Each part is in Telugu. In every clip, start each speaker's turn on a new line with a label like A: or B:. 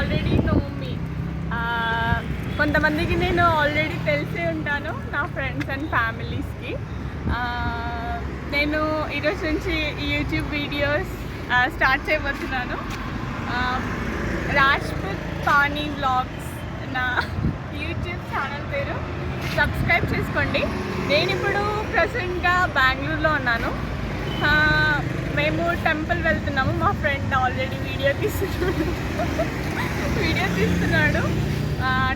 A: ఆల్రెడీ నో మీ. కొంతమందికి నేను ఆల్రెడీ తెలిసే ఉంటాను, నా ఫ్రెండ్స్ అండ్ ఫ్యామిలీస్కి. నేను ఈరోజు నుంచి యూట్యూబ్ వీడియోస్ స్టార్ట్ చేయబోతున్నాను. రాజ్పుత్ పానీ వ్లాగ్స్ నా యూట్యూబ్ ఛానల్ పేరు. సబ్స్క్రైబ్ చేసుకోండి. నేను ఇప్పుడు ప్రజెంట్గా బెంగళూరులో ఉన్నాను. మేము టెంపుల్ వెళ్తున్నాము. మా ఫ్రెండ్ ఆల్రెడీ వీడియో తీస్తున్నాడు.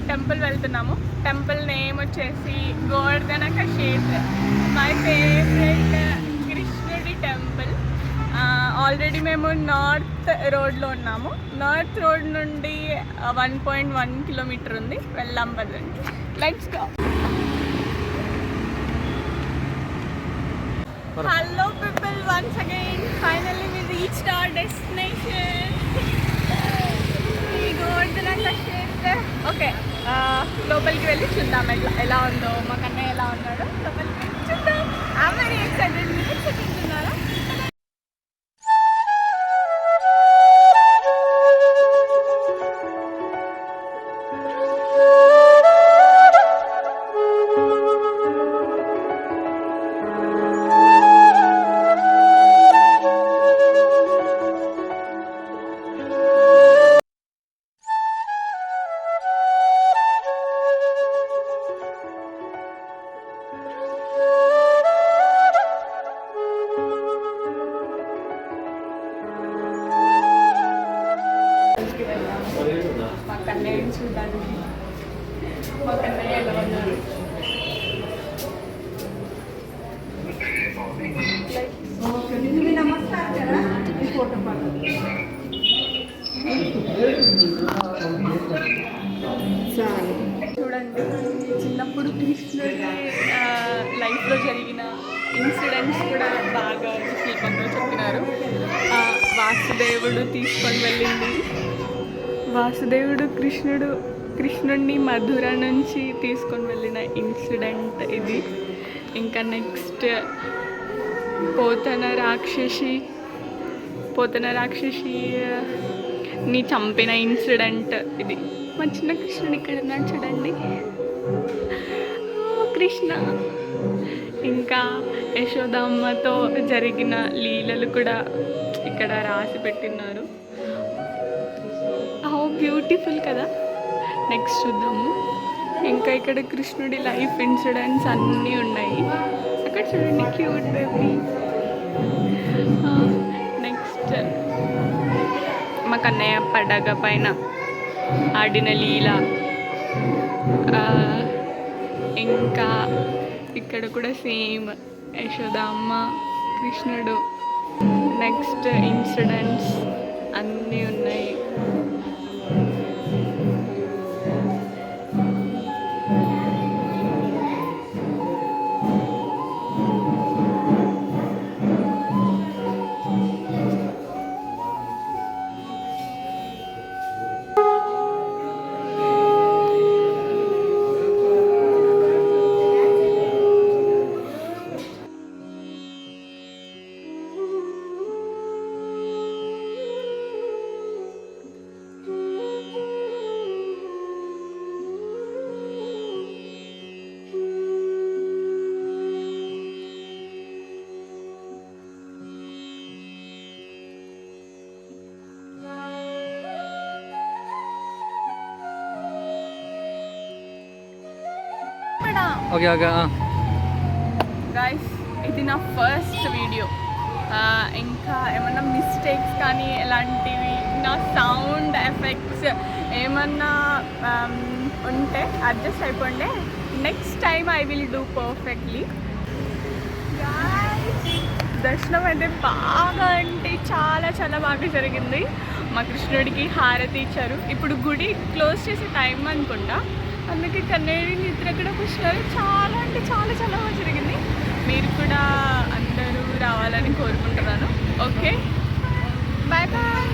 A: టెంపుల్ వెళ్తున్నాము. టెంపుల్ నేమ్ వచ్చేసి గోవర్ధనక క్షేత్ర, మై ఫేవరెట్ కృష్ణుడి టెంపుల్. ఆల్రెడీ మేము నార్త్ రోడ్లో ఉన్నాము. నార్త్ రోడ్ నుండి 1.1 కిలోమీటర్ ఉంది. వెళ్దాం పదండి, let's go. Hello people, once again finally we reached our destination. గోవర్ధనక క్షేత్ర. ఓకే, లోపలికి వెళ్ళి చూద్దాం ఎలా ఉందో. మా కన్నయ్య ఎలా ఉన్నాడో లోపలికి వెళ్ళి చూద్దాం. I'm very excited. మీరు excited ఉన్నారా? మా కన్నయ్య చూడడానికి. మా కన్నయ్య ఎలా ఉన్నారు? చూడండి, చిన్నప్పుడు కృష్ణుడి లైఫ్లో జరిగిన ఇన్సిడెంట్స్ కూడా బాగా శిల్పంగా చెప్పినారు. వాసుదేవుడు తీసుకొని వెళ్ళింది. వాసుదేవుడు కృష్ణుడిని మధుర నుంచి తీసుకొని వెళ్ళిన ఇన్సిడెంట్ ఇది. ఇంకా నెక్స్ట్ పోతన రాక్షసిని చంపిన ఇన్సిడెంట్ ఇది. మా చిన్న కృష్ణుడు ఇక్కడ ఉన్నాడు చూడండి, కృష్ణ. ఇంకా యశోదమ్మతో జరిగిన లీలలు కూడా ఇక్కడ రాసి పెట్టినారు. హౌ బ్యూటిఫుల్ కదా. నెక్స్ట్ చూద్దాము. ఇంకా ఇక్కడ కృష్ణుడి లైఫ్ ఇన్సిడెంట్స్ అన్నీ ఉన్నాయి. అక్కడ చూడండి, క్యూట్ బేబీ. నెక్స్ట్ మా కన్నయ్య పడగ పైన ఆడిన లీల. ఇంకా ఇక్కడ కూడా సేమ్ యశోదమ్మ, కృష్ణుడు నెక్స్ట్ ఇన్సిడెంట్స్ అన్నీ ఉన్నాయి.
B: ఓకే ఓకే
A: గైస్, ఇది నా ఫస్ట్ వీడియో. ఇంకా ఏమన్నా మిస్టేక్స్ కానీ ఎలాంటివి, నా సౌండ్ ఎఫెక్ట్స్ ఏమన్నా ఉంటే అడ్జస్ట్ అయిపోండి. Next time I will do perfectly. దర్శనం అయితే బాగా అంటే చాలా చాలా బాగా జరిగింది. మా కృష్ణుడికి హారతి ఇచ్చారు. ఇప్పుడు గుడి క్లోజ్ చేసే టైం అనుకుంటా, అందుకే కన్నయ్య నిద్ర కూడా కూర్చున్నారు. చాలా అంటే చాలా చాలా బాగా జరిగింది. మీరు కూడా అందరూ రావాలని కోరుకుంటున్నాను. Okay, bye bye.